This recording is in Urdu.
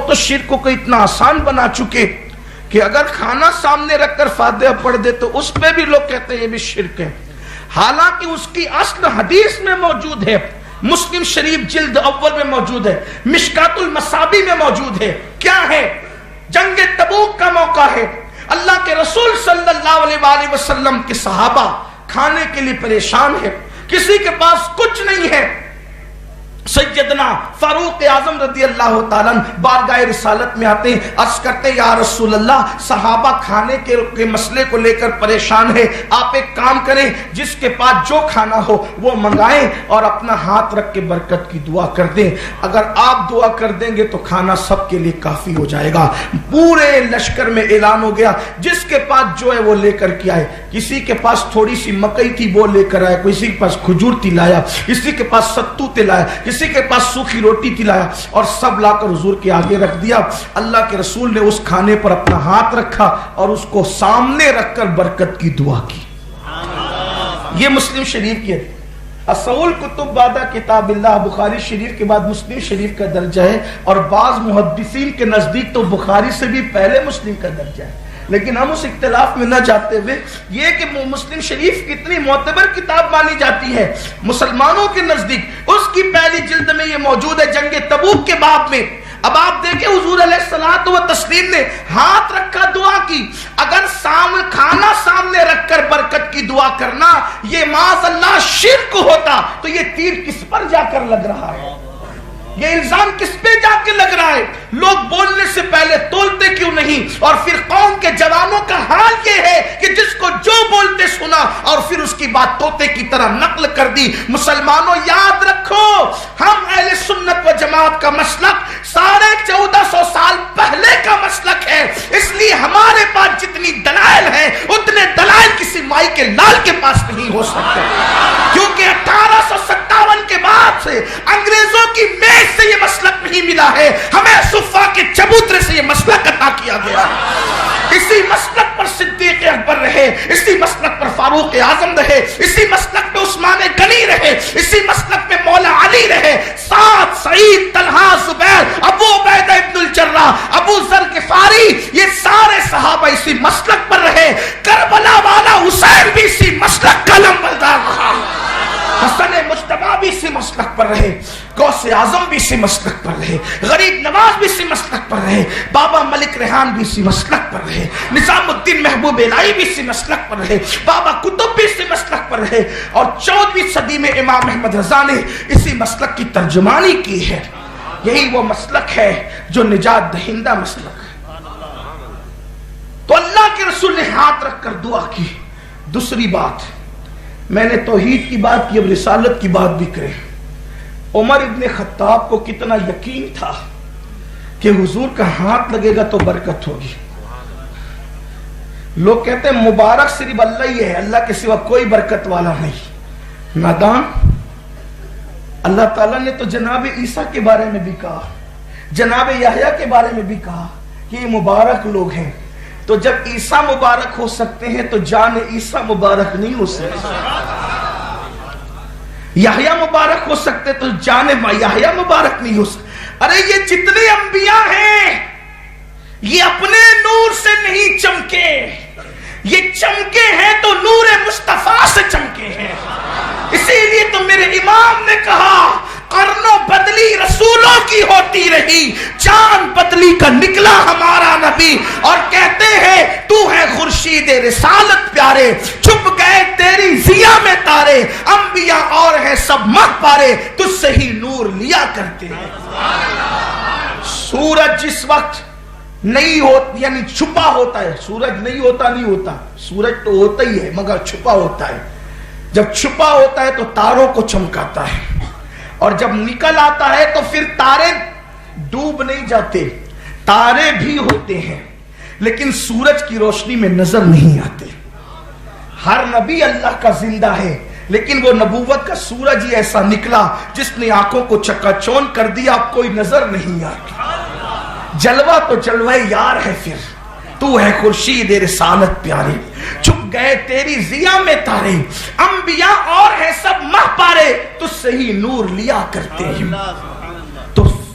تو شرک کو اتنا آسان بنا چکے کہ اگر کھانا سامنے رکھ کر فاتحہ پڑھ دے تو اس پہ بھی لوگ کہتے ہیں یہ بھی شرک ہے، حالانکہ اس کی اصل حدیث میں موجود ہے، مسلم شریف جلد اول میں موجود ہے، مشکات المصابیح میں موجود ہے۔ کیا ہے؟ جنگ تبوک کا موقع ہے، اللہ کے رسول صلی اللہ علیہ وآلہ وسلم کے صحابہ کھانے کے لیے پریشان ہے، کسی کے پاس کچھ نہیں ہے۔ سیدنا فاروق اعظم رضی اللہ تعالیٰ بارگاہ رسالت میں آتے ہیں، عرض کرتے یا رسول اللہ، صحابہ کھانے کے مسئلے کو لے کر پریشان ہے، آپ ایک کام کریں، جس کے پاس جو کھانا ہو وہ منگائیں اور اپنا ہاتھ رکھ کے برکت کی دعا کر دیں، اگر آپ دعا کر دیں گے تو کھانا سب کے لیے کافی ہو جائے گا۔ پورے لشکر میں اعلان ہو گیا، جس کے پاس جو ہے وہ لے کر کے آئے، کسی کے پاس تھوڑی سی مکئی تھی وہ لے کر آئے، کسی کے پاس کھجور تھی لایا، کسی کے پاس ستو تلایا، کسی کے پاس سوکھی روٹی تلایا، اور سب لا کر حضور کے آگے رکھ دیا۔ اللہ کے رسول نے اس کھانے پر اپنا ہاتھ رکھا اور اس کو سامنے رکھ کر برکت کی دعا کی۔ یہ مسلم شریف کی ہے، اصول کتب بعد کتاب اللہ، بخاری شریف کے بعد مسلم شریف کا درجہ ہے، اور بعض محدثین کے نزدیک تو بخاری سے بھی پہلے مسلم کا درجہ ہے، لیکن ہم اس اختلاف میں نہ جاتے ہوئے یہ کہ مسلم شریف کتنی معتبر کتاب مانی جاتی ہے مسلمانوں کے نزدیک، اس کی پہلی جلد میں یہ موجود ہے جنگ تبوک کے باب میں۔ اب آپ دیکھیں حضور علیہ الصلوۃ والتسلیم نے ہاتھ رکھا دعا کی، اگر کھانا سامنے رکھ کر برکت کی دعا کرنا یہ معاذ اللہ شرک ہوتا تو یہ تیر کس پر جا کر لگ رہا ہے، یہ الزام کس پہ جا کے لگ رہا ہے؟ لوگ بولنے سے پہلے تولتے کیوں نہیں؟ اور پھر قوم کے جوانوں کا حال یہ ہے کہ جس کو جو بولتے سنا اور پھر اس کی بات طوطے کی طرح نقل کر دی۔ مسلمانوں یاد رکھو، ہم اہل سنت و جماعت کا مسلک 1450 سال پہلے کا مسلک ہے، اس لیے ہمارے پاس جتنی دلائل ہیں اتنے دلائل کسی مائی کے لال کے پاس نہیں ہو سکتے، کیونکہ 1857 کے بعد سے انگریزوں کی میز سے یہ مسلک نہیں ملا ہے، ہمیں صفا کے چبوترے سے یہ مسلک عطا کیا گیا۔ اسی مسلک پر صدیق اکبر رہے، اسی مسلک پر فاروق اعظم رہے، اسی مسلک پہ عثمان غنی رہے، اسی مسلک پہ مولا علی رہے، سعد، سعید، طلحہ، زبیر، ابو عبیدہ ابن الجراح، ابو ذر غفاری، یہ سارے صحابہ اسی مسلک پر رہے۔ کربلا والا حسین بھی اسی مسلک کا لمبردار رہا، حسن مجتبی بھی اسی مسلک پر رہے، غوث اعظم بھی اسی مسلک پر رہے، غریب نواز بھی اسی مسلک پر رہے، بابا ملک ریحان بھی اسی مسلک پر رہے، نظام الدین محبوب الہی بھی اسی مسلک پر رہے، بابا قطب بھی اسی مسلک پر رہے، اور 14ویں صدی میں امام احمد رضا نے اسی مسلک کی ترجمانی کی ہے۔ یہی وہ مسلک ہے جو نجات دہندہ مسلک ہے۔ تو اللہ کے رسول نے ہاتھ رکھ کر دعا کی۔ دوسری بات، میں نے توحید کی بات کی، اب رسالت کی بات بھی کریں۔ عمر ابن خطاب کو کتنا یقین تھا کہ حضور کا ہاتھ لگے گا تو برکت ہوگی۔ لوگ کہتے ہیں مبارک صرف اللہ ہی ہے، اللہ کے سوا کوئی برکت والا نہیں۔ نادان، اللہ تعالیٰ نے تو جناب عیسیٰ کے بارے میں بھی کہا، جناب یحییٰ کے بارے میں بھی کہا کہ یہ مبارک لوگ ہیں۔ تو جب عیسیٰ مبارک ہو سکتے ہیں تو جان عیسیٰ مبارک نہیں ہو سکتے، یحییٰ مبارک ہو سکتے تو جان یحییٰ مبارک نہیں ہو سکتے۔ ارے یہ جتنے انبیاء ہیں یہ اپنے نور سے نہیں چمکے، یہ چمکے ہیں تو نور مصطفیٰ سے چمکے ہیں۔ اسی لیے تو میرے امام نے کہا قرنوں بدلی رسولوں کی ہوتی رہی، جان بدلی کا نکلا ہمارا نبی، اور کہتے ہیں تو ہے خورشید رسالت پیارے، چھپ گئے تیری ضیا میں تارے، انبیاء اور ہیں سب مہ پارے، تجھ سے ہی نور لیا کرتے ہیں۔ سورج جس وقت نہیں ہوتا یعنی چھپا ہوتا ہے، سورج نہیں ہوتا، سورج تو ہوتا ہی ہے مگر چھپا ہوتا ہے۔ جب چھپا ہوتا ہے تو تاروں کو چمکاتا ہے، اور جب نکل آتا ہے تو پھر تارے ڈوب نہیں جاتے، تارے بھی ہوتے ہیں لیکن سورج کی روشنی میں نظر نہیں آتے۔ ہر نبی اللہ کا زندہ ہے لیکن وہ نبوت کا سورج ہی ایسا نکلا جس نے آنکھوں کو چکا چون کر دیا، اب کوئی نظر نہیں آتا۔ جلوہ تو جلوہ یار ہے، پھر تو ہے خورشید رسالت پیارے، چھپ گئے تیری ضیا میں تارے، انبیاء اور ہیں سب مہ پارے، تجھ سے ہی نور لیا کرتے ہیں۔ تو